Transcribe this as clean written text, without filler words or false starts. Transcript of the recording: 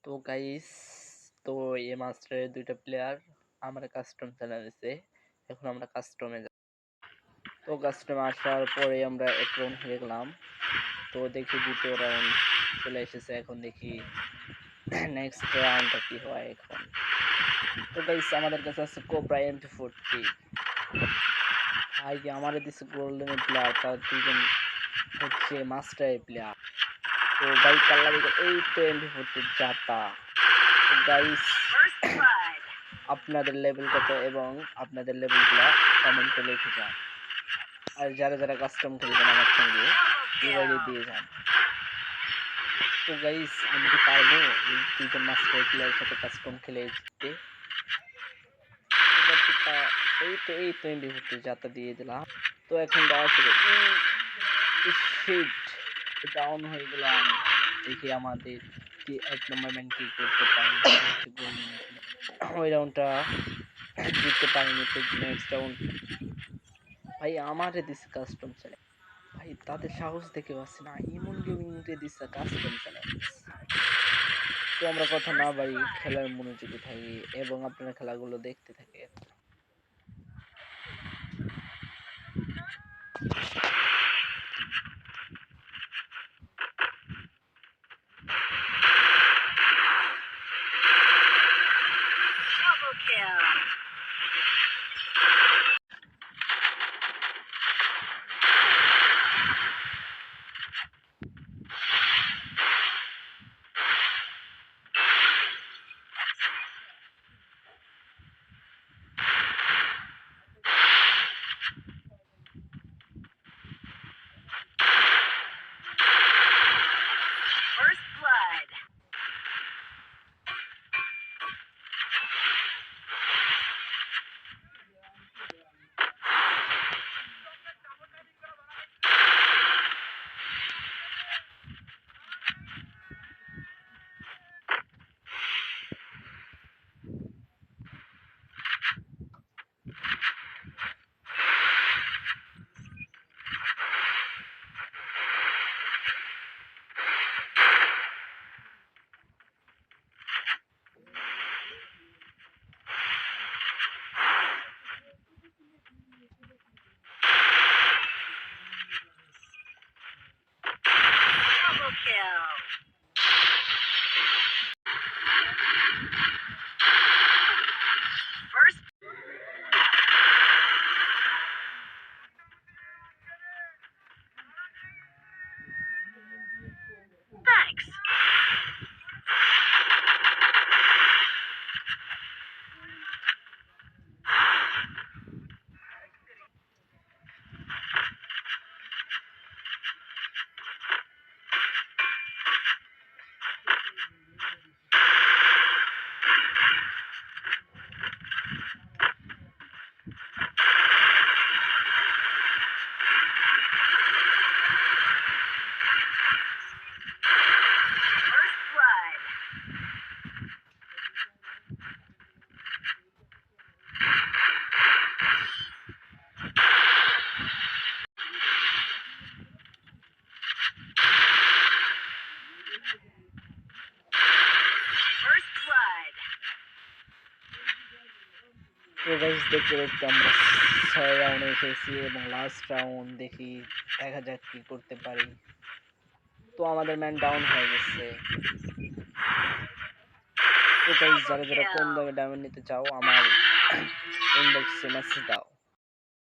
তো গাইস, তো এই মাস্টারের দুইটা প্লেয়ার আমরা কাস্টম খেলা দিছে। এখন আমরা কাস্টমে যাব। তো কাস্টমে আসার পরে আমরা এক রাউন্ড হেরে গেলাম। তো দেখি দ্বিতীয় রাউন্ড চলে এসেছে। এখন দেখি নেক্সট রাউন্ডটা কি হয় এখন। তো গাইস, আমাদের কাছে আছে কোবরা MP40। ভাই আমারে দিছে গোল্ডেন প্লেয়ার, তার দুজন হচ্ছে মাস্টার প্লেয়ার। তো ভাই কাল্লা এই তো MP40 জাতা। তো গাইস, আপনাদের লেভেল কত এবং আপনাদের লেভেলগুলো কমেন্টে লিখে যান। আর যারা যারা কাস্টম খেলবেন আমার সঙ্গে ইউআইডি দিয়ে যান। তো গাইস, আমি কি পারবো এই দুইজন মাস্টার প্লেয়ারের সাথে কাস্টম খেলে জিততে? এই তো এমবি40 যাতা দিয়ে দিলাম। তো এখন দেওয়া শুরু। শিট, ডাউন হয়ে গেলাম। দেখি আমাদের কি এক নম্বর ম্যান কি করতে পারে। হচ্ছে গোল্ডেন ওই রাউন্ডটা জিততে পারিনি। তো নেক্সট রাউন্ড ভাই আমারে দিছে কাস্টম চ্যালেঞ্জ। ভাই তাদের সাহস দেখে পাচ্ছি না, এমন গেমিং রে দিছে কাস্টম চ্যালেঞ্জ। তো আমরা কথা না বাড়ি খেলার মনোযোগী থাকি এবং আপনারা খেলাগুলো দেখতে থাকেন। তো গাইস, দেখতে দেখতে আমরা 6 রাউন্ডে এসেছি এবং লাস্ট রাউন্ড দেখি, দেখা যাক কি করতে পারি। তো আমাদের ম্যান ডাউন হয়ে গেছে। তো গাইস, যারা যারা কম দামে ডায়মন্ড নিতে চাও আমার ইনবক্সে মেসেজ দাও।